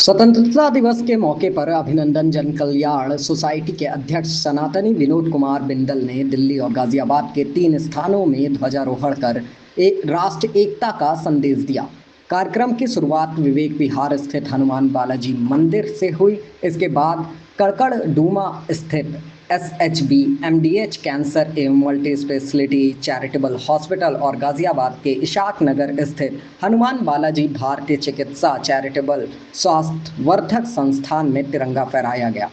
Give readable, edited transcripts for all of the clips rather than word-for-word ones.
स्वतंत्रता दिवस के मौके पर अभिनंदन जन कल्याण सोसाइटी के अध्यक्ष सनातनी विनोद कुमार बिंदल ने दिल्ली और गाजियाबाद के 3 स्थानों में ध्वजारोहण कर एक राष्ट्र एकता का संदेश दिया। कार्यक्रम की शुरुआत विवेक विहार स्थित हनुमान बालाजी मंदिर से हुई। इसके बाद कड़कड़डूमा स्थित SHB MDH कैंसर एवं मल्टी स्पेशलिटी चैरिटेबल हॉस्पिटल और गाजियाबाद के इशाक नगर स्थित हनुमान बालाजी भारतीय चिकित्सा चैरिटेबल स्वास्थ्यवर्धक संस्थान में तिरंगा फहराया गया।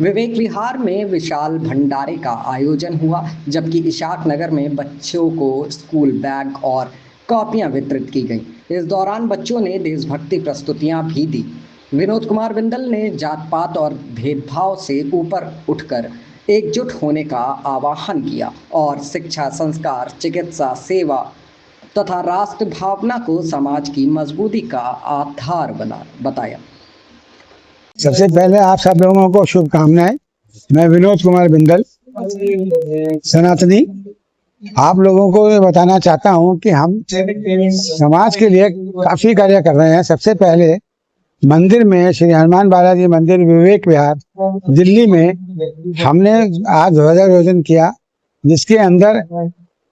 विवेक विहार में विशाल भंडारे का आयोजन हुआ, जबकि इशाक नगर में बच्चों को स्कूल बैग और कॉपियां वितरित की गईं। इस दौरान बच्चों ने देशभक्ति प्रस्तुतियां भी दी। विनोद कुमार बिंदल ने जात पात और भेदभाव से ऊपर उठकर एकजुट होने का आह्वान किया और शिक्षा, संस्कार, चिकित्सा, सेवा तथा राष्ट्र भावना को समाज की मजबूती का आधार बताया। सबसे पहले आप सब लोगों को शुभकामनाएं। मैं विनोद कुमार बिंदल सनातनी आप लोगों को बताना चाहता हूं कि हम समाज के लिए काफी कार्य कर रहे हैं। सबसे पहले मंदिर में श्री हनुमान बालाजी मंदिर विवेक विहार दिल्ली में हमने आज ध्वजारोहण किया, जिसके अंदर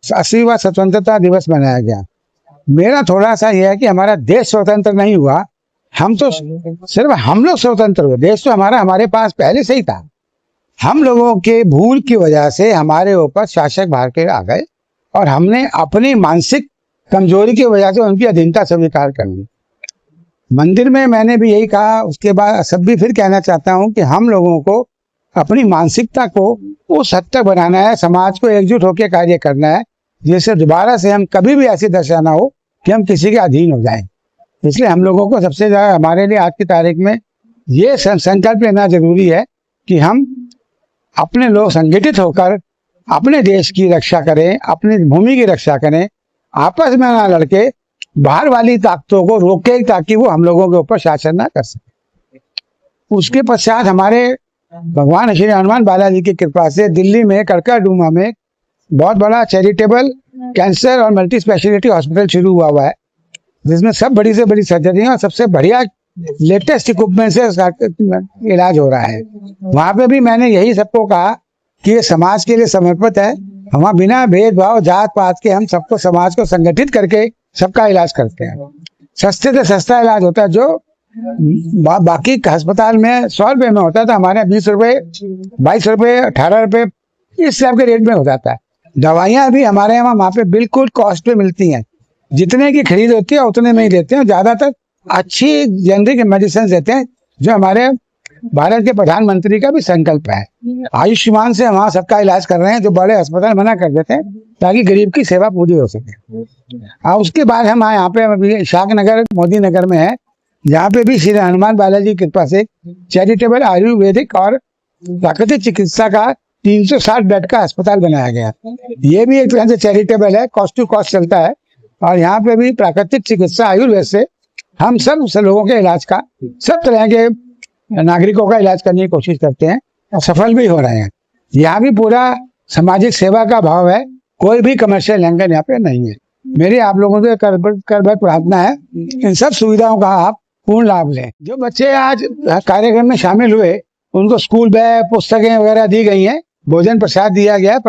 80वां स्वतंत्रता दिवस मनाया गया। मेरा थोड़ा सा यह है कि हमारा देश स्वतंत्र नहीं हुआ, हम तो सिर्फ हम लोग स्वतंत्र हुए। देश तो हमारे पास पहले से ही था। हम लोगों के भूल की वजह से हमारे ऊपर शासक बाहर के आ गए और हमने अपनी मानसिक कमजोरी की वजह से उनकी अधीनता स्वीकार कर ली। मंदिर में मैंने भी यही कहा, उसके बाद सब भी फिर कहना चाहता हूं कि हम लोगों को अपनी मानसिकता को उस हद तक बनाना है, समाज को एकजुट होकर कार्य करना है, जिससे दोबारा से हम कभी भी ऐसी दशा ना हो कि हम किसी के अधीन हो जाएं। इसलिए हम लोगों को सबसे ज़्यादा हमारे लिए आज की तारीख में ये संकल्प लेना जरूरी है कि हम अपने लोग संगठित होकर अपने देश की रक्षा करें, अपनी भूमि की रक्षा करें, आपस में ना लड़के बाहर वाली ताकतों को रोके ताकि वो हम लोगों के ऊपर शासन ना कर सके। उसके पश्चात हमारे भगवान श्री हनुमान बालाजी की कृपा से दिल्ली में कड़कड़डूमा में बहुत बड़ा चैरिटेबल कैंसर और मल्टी स्पेशलिटी हॉस्पिटल शुरू हुआ है, जिसमें सब बड़ी से बड़ी सर्जरी और सबसे बढ़िया लेटेस्ट इक्विपमेंट से इलाज हो रहा है। वहां पे भी मैंने यही सबको कहा कि ये समाज के लिए समर्पित है। हम बिना भेदभाव जात पात के हम सबको समाज को संगठित करके सबका इलाज करते हैं। सस्ते से सस्ता इलाज होता है, जो बाकी अस्पताल में 100 रुपये में होता था, हमारे 20 रुपये, 22 रुपये, 18 रुपये इस टाइप के रेट में हो जाता है। दवाइयाँ भी हमारे यहाँ वहाँ पे बिल्कुल कॉस्ट पे मिलती हैं, जितने की खरीद होती है उतने में ही देते हैं। ज़्यादातर अच्छी जेनरिक मेडिसिन देते हैं, जो हमारे भारत के प्रधानमंत्री का भी संकल्प है। आयुष्मान से वहाँ सबका इलाज कर रहे हैं, जो बड़े अस्पताल मना कर देते हैं ताकि गरीब की सेवा पूरी हो सके। उसके बाद हम यहाँ पे अभी इशाक नगर मोदी नगर में है, जहाँ पे भी श्री हनुमान बालाजी की कृपा से चैरिटेबल आयुर्वेदिक और प्राकृतिक चिकित्सा का 360 बेड का अस्पताल बनाया गया। ये भी एक तरह से चैरिटेबल है, कॉस्ट टू कॉस्ट चलता है। और यहाँ पे भी प्राकृतिक चिकित्सा आयुर्वेद से हम सब लोगों के इलाज का, सब तरह के नागरिकों का इलाज करने की कोशिश करते हैं और सफल भी हो रहे हैं। यहाँ भी पूरा सामाजिक सेवा का भाव है, कोई भी कमर्शियल एंगल यहाँ पे नहीं है। मेरी आप लोगों से कर प्रार्थना है, इन सब सुविधाओं का आप पूर्ण लाभ लें। जो बच्चे आज कार्यक्रम में शामिल हुए उनको स्कूल बैग, पुस्तकें वगैरह दी गई हैं, भोजन प्रसाद दिया गया है,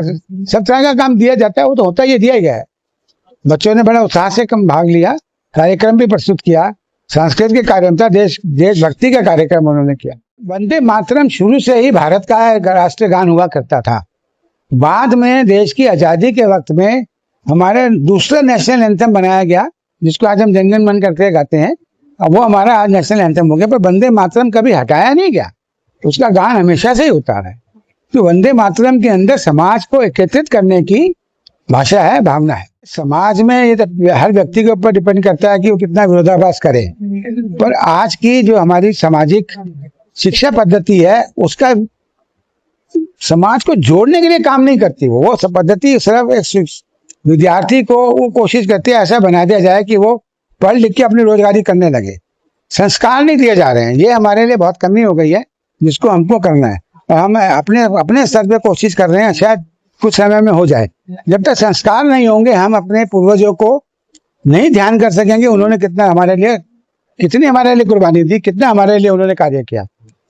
सब तरह का काम दिया जाता है, वो तो होता ही दिया गया है। बच्चों ने बड़ा उत्साह से भाग लिया, कार्यक्रम भी प्रस्तुत किया, सांस्कृतिक कार्यक्रम था, देशभक्ति का कार्यक्रम उन्होंने किया। वंदे मातरम शुरू से ही भारत का राष्ट्रीय गान हुआ करता था। बाद में देश की आज़ादी के वक्त में हमारे दूसरा नेशनल एंथम बनाया गया, जिसको आज हम जन गण मन करके गाते हैं। अब वो हमारा आज नेशनल एंथम हो गया, पर वंदे मातरम कभी हटाया नहीं गया, उसका गान हमेशा से ही होता है। तो वंदे मातरम के अंदर समाज को एकत्रित करने की भाषा है, भावना है। समाज में ये हर व्यक्ति के ऊपर डिपेंड करता है कि वो कितना विरोधाभास करे, पर आज की जो हमारी सामाजिक शिक्षा पद्धति है उसका समाज को जोड़ने के लिए काम नहीं करती। वो सब पद्धति सिर्फ एक विद्यार्थी को वो कोशिश करती है ऐसा बना दिया जाए कि वो पढ़ लिख के अपनी रोजगारी करने लगे। संस्कार नहीं दिए जा रहे हैं, ये हमारे लिए बहुत कमी हो गई है, जिसको हमको करना है। और हम अपने स्तर पे कोशिश कर रहे हैं, शायद कुछ समय में हो जाए। जब तक संस्कार नहीं होंगे हम अपने पूर्वजों को नहीं ध्यान कर सकेंगे उन्होंने कितना हमारे लिए कितनी हमारे लिए कुर्बानी दी, कितना हमारे लिए उन्होंने कार्य किया,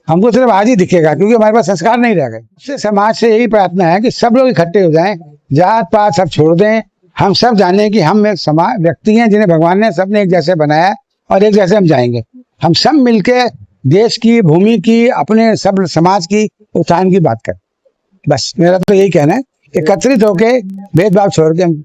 हमको सिर्फ आज ही दिखेगा क्योंकि हमारे पास संस्कार नहीं रह गए। इससे समाज से यही प्रार्थना है कि सब लोग इकट्ठे हो जाएं, जात पात सब छोड़ दें, हम सब जाने कि हम एक समाज व्यक्ति हैं जिन्हें भगवान ने सबने एक जैसे बनाया और एक जैसे हम जाएंगे। हम सब मिलके देश की, भूमि की, अपने सब समाज की उत्थान की बात करें। बस मेरा तो यही कहना है, एकत्रित होके भेदभाव छोड़ के हम